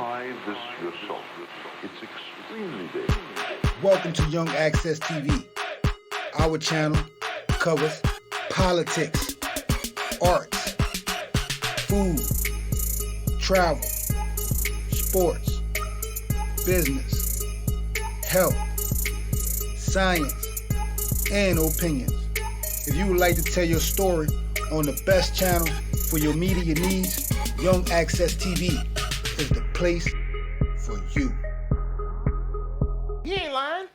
try this yourself. It's extremely dangerous. Welcome to Young Access TV. Our channel covers politics, arts, food, travel, sports, business, health, science, and opinions. If you would like to tell your story on the best channel for your media needs, Young Access TV is the place for you. You ain't lying.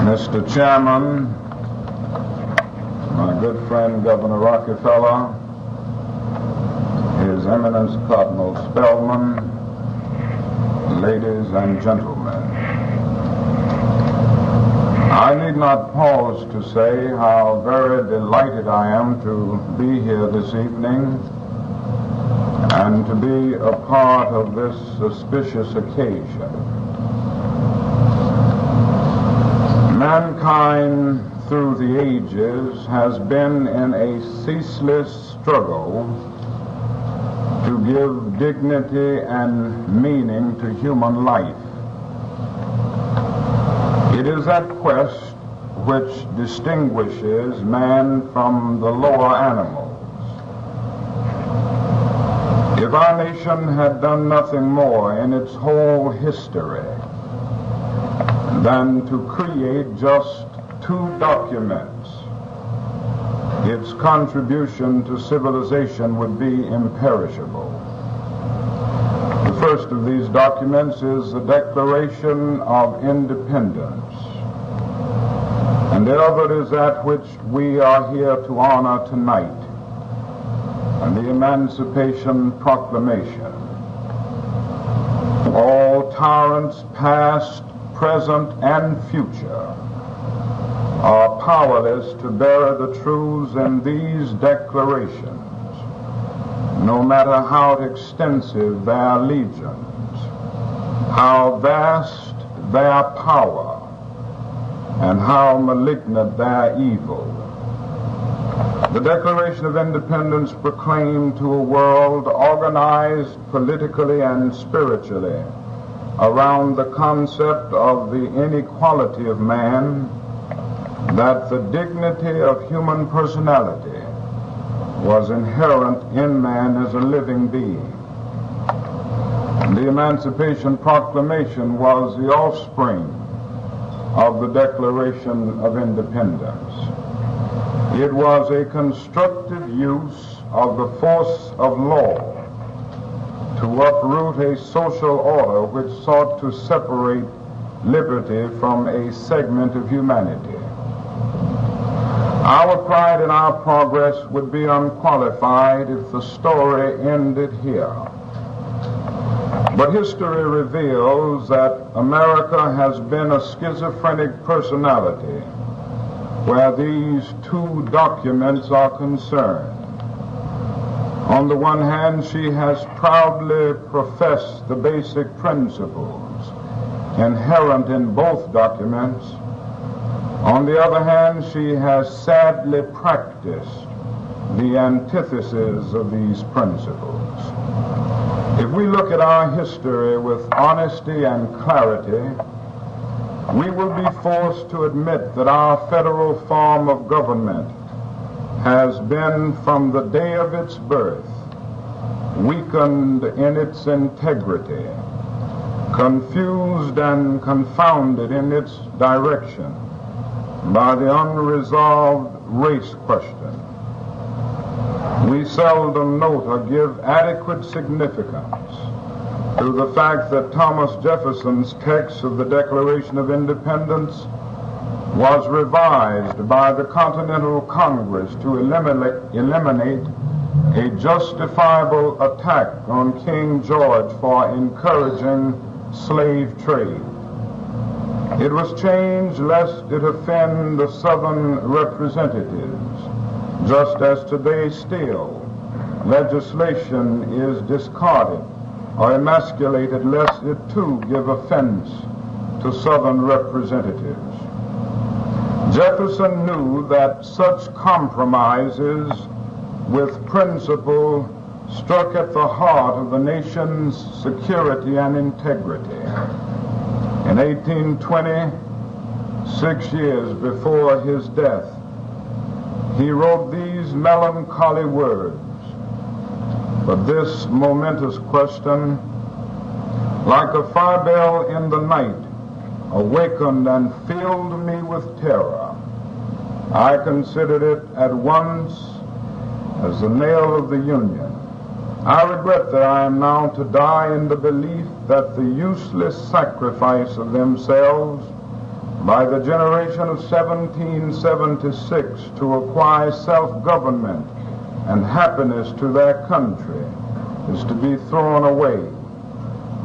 Mr. Chairman, my good friend Governor Rockefeller, His Eminence Cardinal Spellman, ladies and gentlemen, I need not pause to say how very delighted I am to be here this evening and to be a part of this auspicious occasion. Mankind through the ages has been in a ceaseless struggle to give dignity and meaning to human life. It is that quest which distinguishes man from the lower animals. If our nation had done nothing more in its whole history than to create just two documents, its contribution to civilization would be imperishable. The first of these documents is the Declaration of Independence, and the other is that which we are here to honor tonight, and the Emancipation Proclamation. All tyrants, past, present, and future, are powerless to bear the truths in these declarations, no matter how extensive their legions, how vast their power, and how malignant their evil. The Declaration of Independence proclaimed to a world organized politically and spiritually around the concept of the inequality of man, that the dignity of human personality was inherent in man as a living being. The Emancipation Proclamation was the offspring of the Declaration of Independence. It was a constructive use of the force of law to uproot a social order which sought to separate liberty from a segment of humanity. Our pride and our progress would be unqualified if the story ended here. But history reveals that America has been a schizophrenic personality where these two documents are concerned. On the one hand, she has proudly professed the basic principles inherent in both documents. On the other hand, she has sadly practiced the antithesis of these principles. If we look at our history with honesty and clarity, we will be forced to admit that our federal form of government has been, from the day of its birth, weakened in its integrity, confused and confounded in its direction by the unresolved race question. We seldom note or give adequate significance to the fact that Thomas Jefferson's text of the Declaration of Independence was revised by the Continental Congress to eliminate a justifiable attack on King George for encouraging slave trade. It was changed lest it offend the Southern representatives, just as today still legislation is discarded or emasculated lest it too give offense to to Southern representatives. Jefferson knew that such compromises with principle struck at the heart of the nation's security and integrity. In 1820, 6 years before his death, he wrote these melancholy words: "But this momentous question, like a fire bell in the night, awakened and filled me with terror. I considered it at once as the nail of the Union. I regret that I am now to die in the belief that the useless sacrifice of themselves by the generation of 1776 to acquire self-government and happiness to their country is to be thrown away,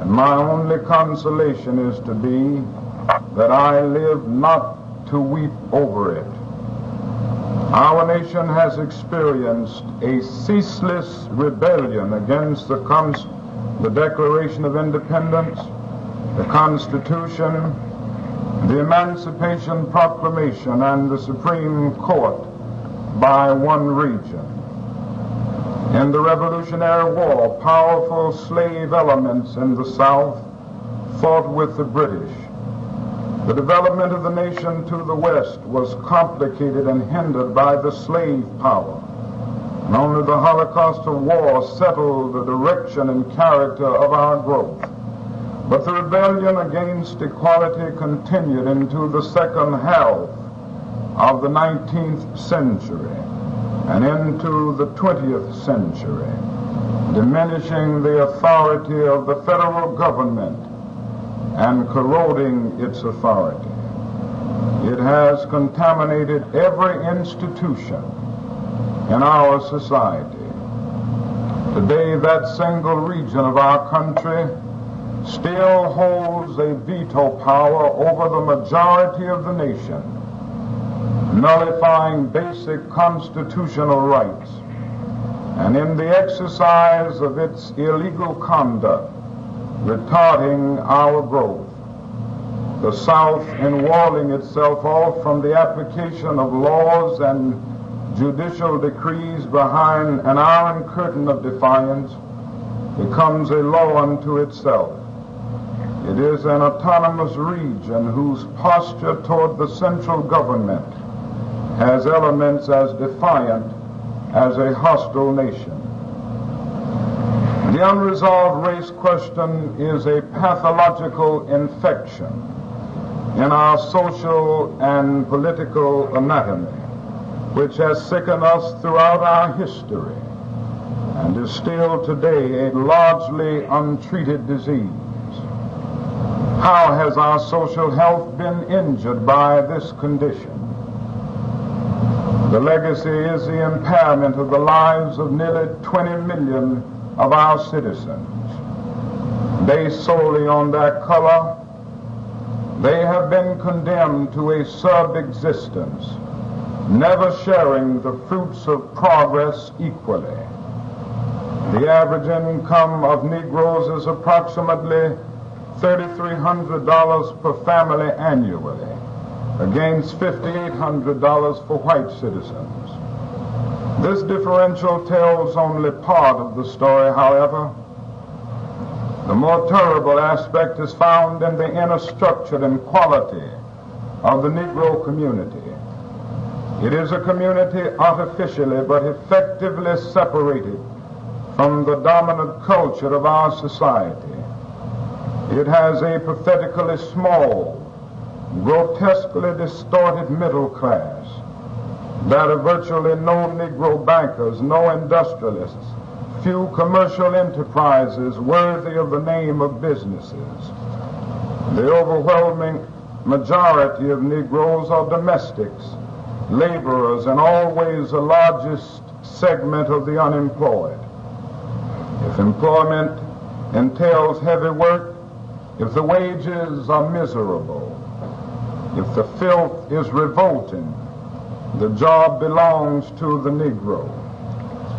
and my only consolation is to be that I live not to weep over it." Our nation has experienced a ceaseless rebellion against the Declaration of Independence, the Constitution, the Emancipation Proclamation, and the Supreme Court by one region. In the Revolutionary War, powerful slave elements in the South fought with the British. The development of the nation to the West was complicated and hindered by the slave power. And only the Holocaust of war settled the direction and character of our growth. But the rebellion against equality continued into the second half of the 19th century and into the 20th century, diminishing the authority of the federal government and corroding its authority. It has contaminated every institution in our society. Today, that single region of our country still holds a veto power over the majority of the nation, nullifying basic constitutional rights, and in the exercise of its illegal conduct, retarding our growth. The South, in walling itself off from the application of laws and judicial decrees behind an iron curtain of defiance, becomes a law unto itself. It is an autonomous region whose posture toward the central government has elements as defiant as a hostile nation. The unresolved race question is a pathological infection in our social and political anatomy, which has sickened us throughout our history and is still today a largely untreated disease. How has our social health been injured by this condition? The legacy is the impairment of the lives of nearly 20 million of our citizens. Based solely on their color, they have been condemned to a sub-existence, never sharing the fruits of progress equally. The average income of Negroes is approximately $3,300 per family annually, against $5,800 for white citizens. This differential tells only part of the story, however. The more terrible aspect is found in the inner structure and quality of the Negro community. It is a community artificially but effectively separated from the dominant culture of our society. It has a pathetically small, grotesquely distorted middle class. There are virtually no Negro bankers, no industrialists, few commercial enterprises worthy of the name of businesses. The overwhelming majority of Negroes are domestics, laborers, and always the largest segment of the unemployed. If employment entails heavy work, if the wages are miserable, if the filth is revolting, the job belongs to the Negro.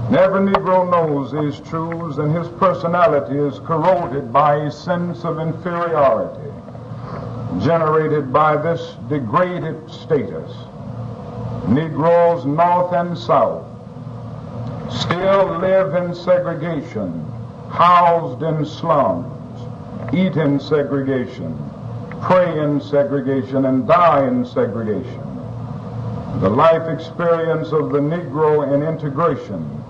And every Negro knows these truths, and his personality is corroded by a sense of inferiority. generated by this degraded status. Negroes North and South still live in segregation, housed in slums, eat in segregation, pray in segregation, and die in segregation. The life experience of the Negro in integration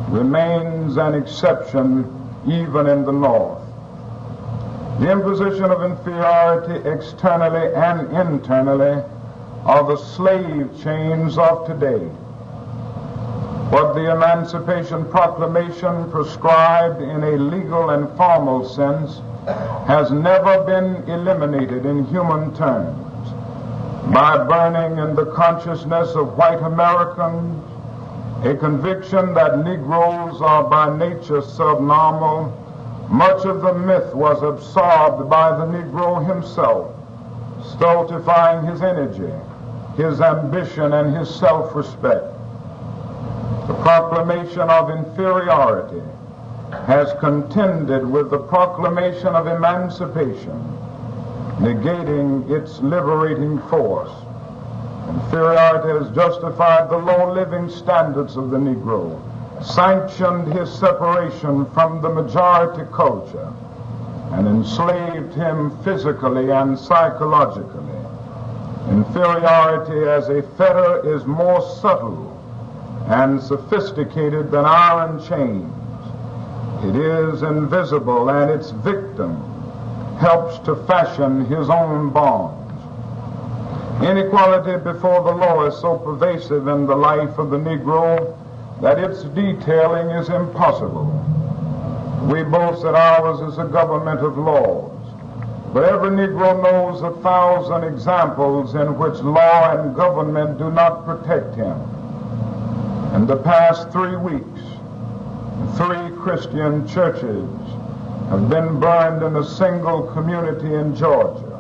remains an exception even in the North. The imposition of inferiority externally and internally are the slave chains of today. What the Emancipation Proclamation prescribed in a legal and formal sense has never been eliminated in human terms. By burning in the consciousness of white Americans a conviction that Negroes are by nature subnormal, much of the myth was absorbed by the Negro himself, stultifying his energy, his ambition, and his self-respect. The proclamation of inferiority has contended with the proclamation of emancipation, negating its liberating force. Inferiority has justified the low living standards of the Negro, sanctioned his separation from the majority culture, and enslaved him physically and psychologically. Inferiority as a fetter is more subtle and sophisticated than iron chains. It is invisible, and its victim helps to fashion his own bonds. Inequality before the law is so pervasive in the life of the Negro that its detailing is impossible. We boast that ours is a government of laws, but every Negro knows 1,000 examples in which law and government do not protect him. In the past 3 weeks, 3 Christian churches have been burned in a single community in Georgia.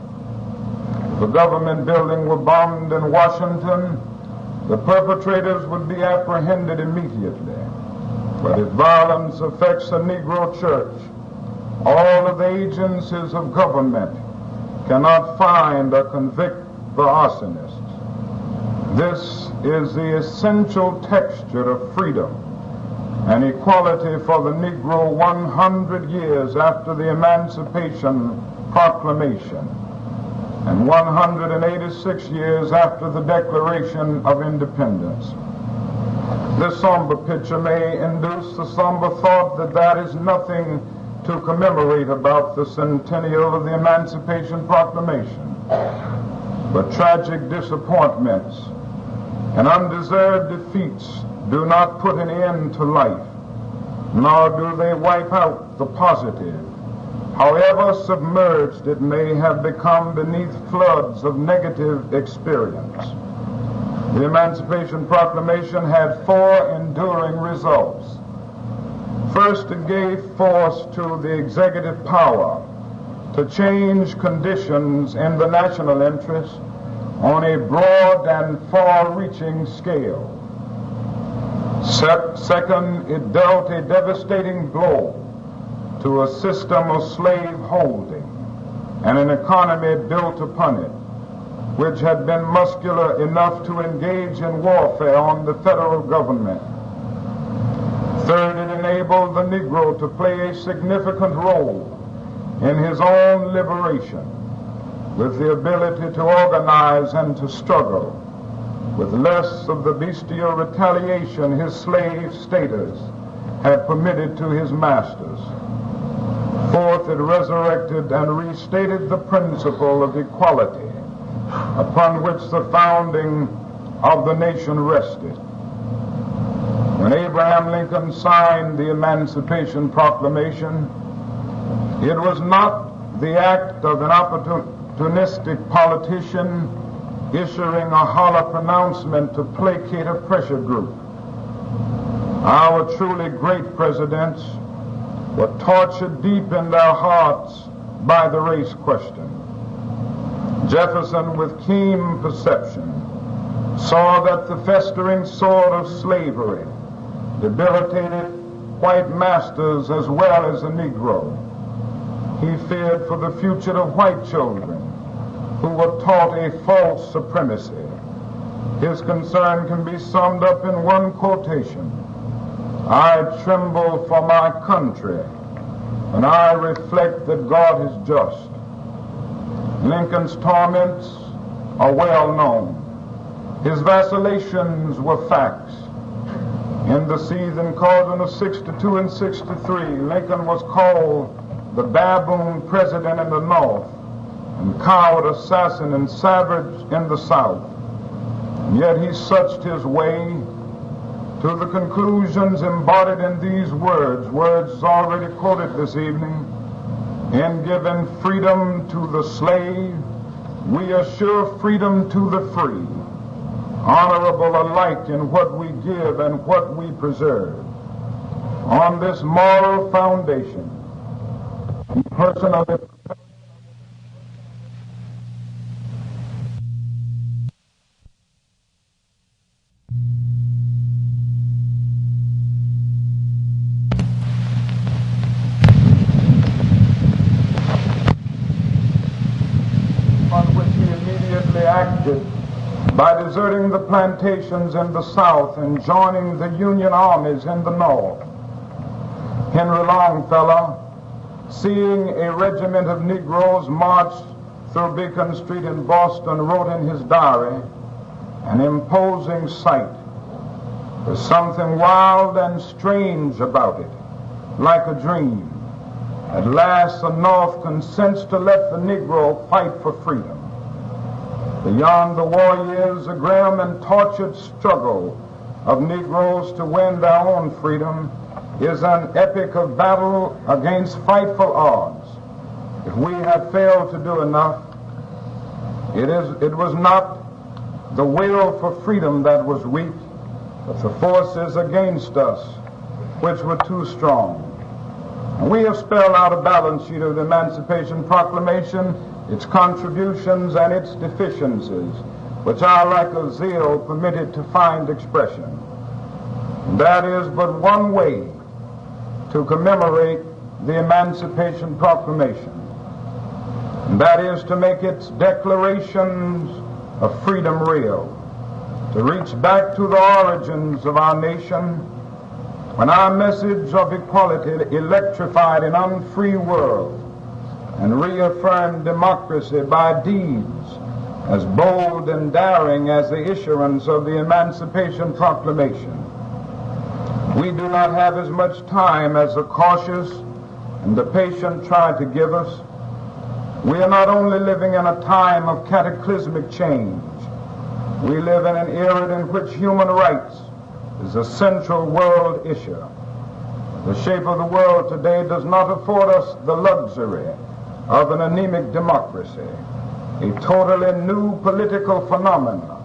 If a government building were bombed in Washington, the perpetrators would be apprehended immediately. But if violence affects a Negro church, all of the agencies of government cannot find or convict the arsonists. This is the essential texture of freedom and equality for the Negro 100 years after the Emancipation Proclamation and 186 years after the Declaration of Independence. This somber picture may induce the somber thought that there is nothing to commemorate about the centennial of the Emancipation Proclamation. But tragic disappointments and undeserved defeats do not put an end to life, nor do they wipe out the positive, however submerged it may have become beneath floods of negative experience. The Emancipation Proclamation had 4 enduring results. First, it gave force to the executive power to change conditions in the national interest on a broad and far-reaching scale. Second, it dealt a devastating blow to a system of slave holding and an economy built upon it, which had been muscular enough to engage in warfare on the federal government. Third, it enabled the Negro to play a significant role in his own liberation, with the ability to organize and to struggle, with less of the bestial retaliation his slave status had permitted to his masters. Fourth, it resurrected and restated the principle of equality upon which the founding of the nation rested. When Abraham Lincoln signed the Emancipation Proclamation, it was not the act of an opportunistic politician issuing a hollow pronouncement to placate a pressure group. Our truly great presidents were tortured deep in their hearts by the race question. Jefferson, with keen perception, saw that the festering sword of slavery debilitated white masters as well as the Negro. He feared for the future of white children who were taught a false supremacy. His concern can be summed up in one quotation: "I tremble for my country, and I reflect that God is just." Lincoln's torments are well known. His vacillations were facts. In the seething cauldron of 62 and 63, Lincoln was called the baboon president in the North and coward, assassin, and savage in the South. And yet he suched his way to the conclusions embodied in these words already quoted this evening: "In giving freedom to the slave, we assure freedom to the free, honorable alike in what we give and what we preserve." On this moral foundation, he personally acted by deserting the plantations in the South and joining the Union armies in the North. Henry Longfellow, seeing a regiment of Negroes march through Beacon Street in Boston, wrote in his diary, "An imposing sight. There's something wild and strange about it, like a dream. At last the North consents to let the Negro fight for freedom. Beyond the war years, the grim and tortured struggle of Negroes to win their own freedom is an epic of battle against frightful odds. If we have failed to do enough, it was not the will for freedom that was weak, but the forces against us which were too strong." And we have spelled out a balance sheet of the Emancipation Proclamation, its contributions and its deficiencies, which are like a zeal permitted to find expression. And that is but one way to commemorate the Emancipation Proclamation, and that is to make its declarations of freedom real, to reach back to the origins of our nation, when our message of equality electrified an unfree world and reaffirmed democracy by deeds as bold and daring as the issuance of the Emancipation Proclamation. We do not have as much time as the cautious and the patient try to give us. We are not only living in a time of cataclysmic change, we live in an era in which human rights is a central world issue. The shape of the world today does not afford us the luxury of an anemic democracy. A totally new political phenomenon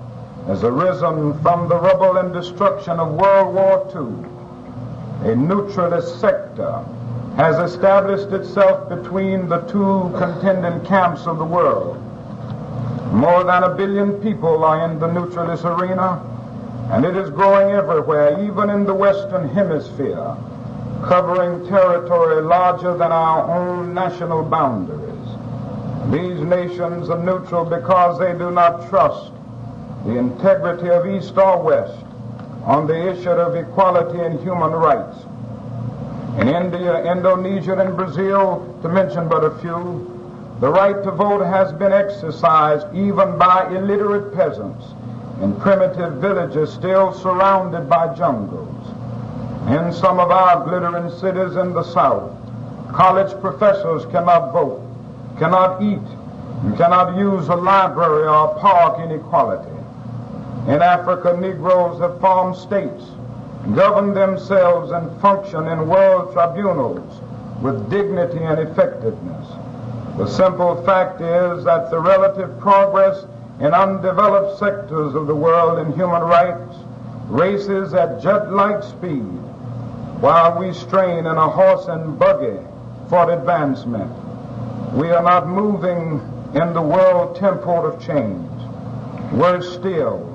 has arisen from the rubble and destruction of World War II. A neutralist sector has established itself between the two contending camps of the world. More than 1 billion people are in the neutralist arena, and it is growing everywhere, even in the Western Hemisphere, covering territory larger than our own national boundaries. These nations are neutral because they do not trust the integrity of East or West on the issue of equality and human rights. In India, Indonesia, and Brazil, to mention but a few, the right to vote has been exercised even by illiterate peasants in primitive villages still surrounded by jungles. In some of our glittering cities in the South, college professors cannot vote, cannot eat, and cannot use a library or a park in equality. In Africa, Negroes have formed states, govern themselves, and function in world tribunals with dignity and effectiveness. The simple fact is that the relative progress in undeveloped sectors of the world in human rights races at jet-like speed, while we strain in a horse and buggy for advancement. We are not moving in the world tempo of change. Worse still,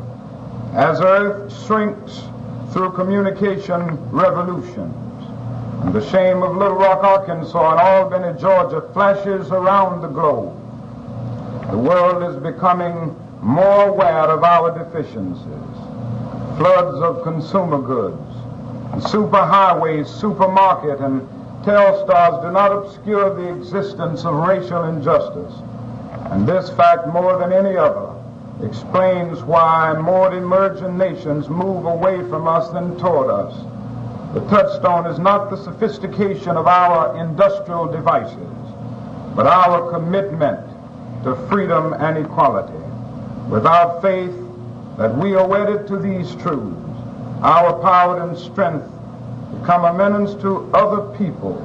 as Earth shrinks through communication revolutions, and the shame of Little Rock, Arkansas, and Albany, Georgia, flashes around the globe, The world is becoming more aware of our deficiencies. Floods of consumer goods, and superhighways, supermarket, and Telstars do not obscure the existence of racial injustice. And this fact, more than any other, explains why more emerging nations move away from us than toward us. The touchstone is not the sophistication of our industrial devices, but our commitment to freedom and equality. Without faith that we are wedded to these truths, our power and strength become a menace to other peoples,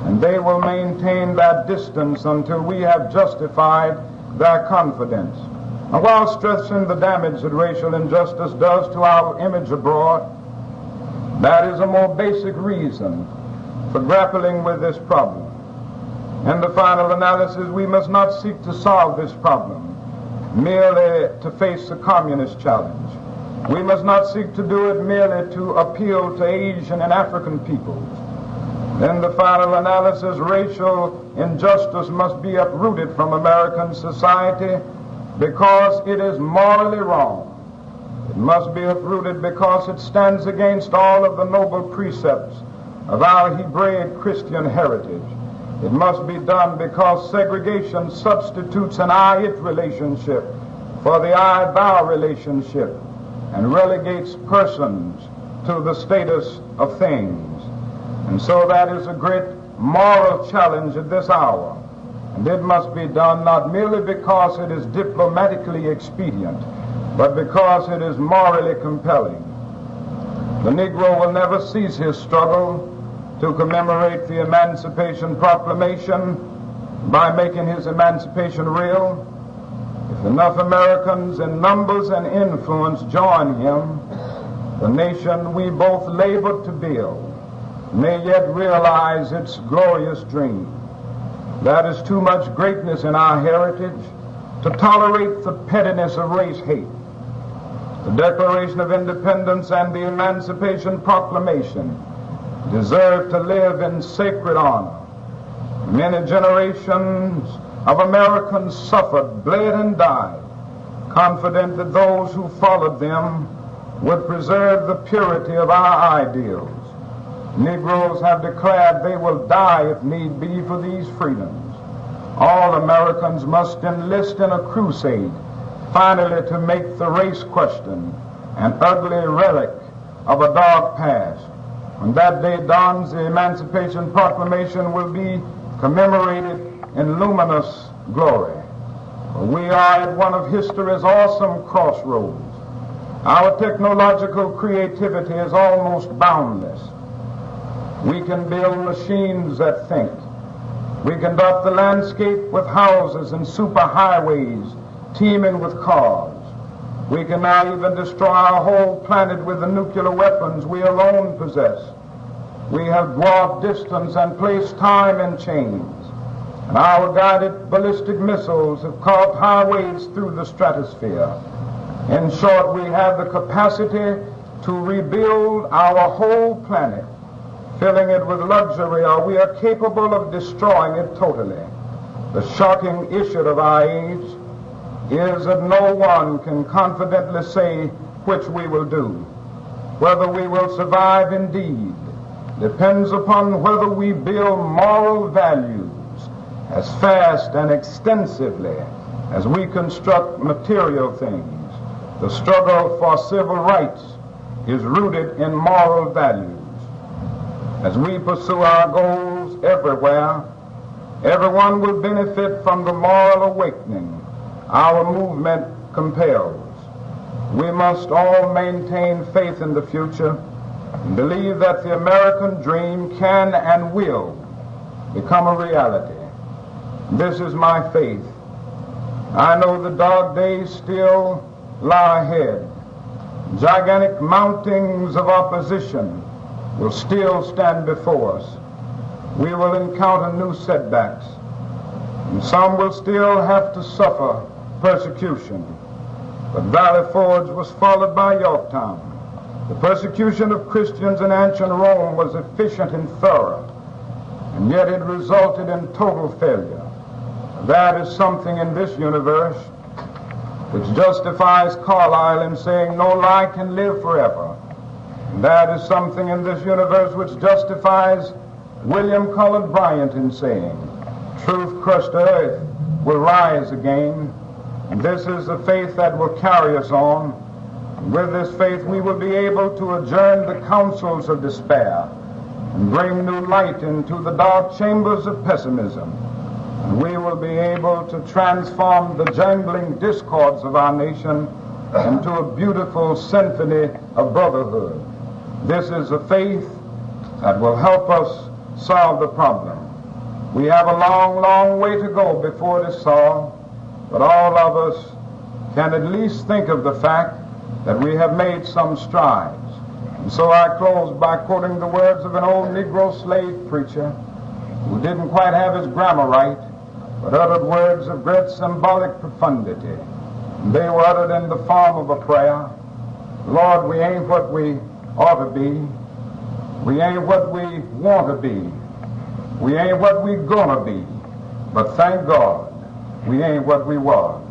and they will maintain that distance until we have justified their confidence. And while stressing the damage that racial injustice does to our image abroad, that is a more basic reason for grappling with this problem. In the final analysis, we must not seek to solve this problem merely to face the communist challenge. We must not seek to do it merely to appeal to Asian and African peoples. In the final analysis, racial injustice must be uprooted from American society because it is morally wrong. It must be uprooted because it stands against all of the noble precepts of our Hebraic Christian heritage. It must be done because segregation substitutes an I-it relationship for the I-thou relationship and relegates persons to the status of things. And so that is a great moral challenge at this hour. And it must be done not merely because it is diplomatically expedient, but because it is morally compelling. The Negro will never cease his struggle to commemorate the Emancipation Proclamation by making his emancipation real. If enough Americans in numbers and influence join him, the nation we both labored to build may yet realize its glorious dream. That is too much greatness in our heritage to tolerate the pettiness of race hate. The Declaration of Independence and the Emancipation Proclamation deserve to live in sacred honor. Many generations of Americans suffered, bled, and died, confident that those who followed them would preserve the purity of our ideals. Negroes have declared they will die if need be for these freedoms. All Americans must enlist in a crusade, finally to make the race question an ugly relic of a dark past. When that day dawns, the Emancipation Proclamation will be commemorated in luminous glory. We are at one of history's awesome crossroads. Our technological creativity is almost boundless. We can build machines that think. We can dot the landscape with houses and superhighways teeming with cars. We can now even destroy our whole planet with the nuclear weapons we alone possess. We have dwarfed distance and placed time in chains. And our guided ballistic missiles have carved highways through the stratosphere. In short, we have the capacity to rebuild our whole planet, filling it with luxury, or we are capable of destroying it totally. The shocking issue of our age is that no one can confidently say which we will do. Whether we will survive indeed depends upon whether we build moral values as fast and extensively as we construct material things. The struggle for civil rights is rooted in moral values. As we pursue our goals everywhere, everyone will benefit from the moral awakening our movement compels. We must all maintain faith in the future and believe that the American dream can and will become a reality. This is my faith. I know the dark days still lie ahead. Gigantic mountings of opposition will still stand before us. We will encounter new setbacks, and some will still have to suffer persecution. But Valley Forge was followed by Yorktown. The persecution of Christians in ancient Rome was efficient and thorough, and yet it resulted in total failure. That is something in this universe which justifies Carlyle in saying no lie can live forever. And that is something in this universe which justifies William Cullen Bryant in saying, truth crushed to earth will rise again. And this is the faith that will carry us on. And with this faith we will be able to adjourn the councils of despair and bring new light into the dark chambers of pessimism. And we will be able to transform the jangling discords of our nation into a beautiful symphony of brotherhood. This is a faith that will help us solve the problem. We have a long, long way to go before it is solved, but all of us can at least think of the fact that we have made some strides. And so I close by quoting the words of an old Negro slave preacher who didn't quite have his grammar right, but uttered words of great symbolic profundity. And they were uttered in the form of a prayer. Lord, we ain't what we ought to be. We ain't what we want to be. We ain't what we gonna be. But thank God, we ain't what we was.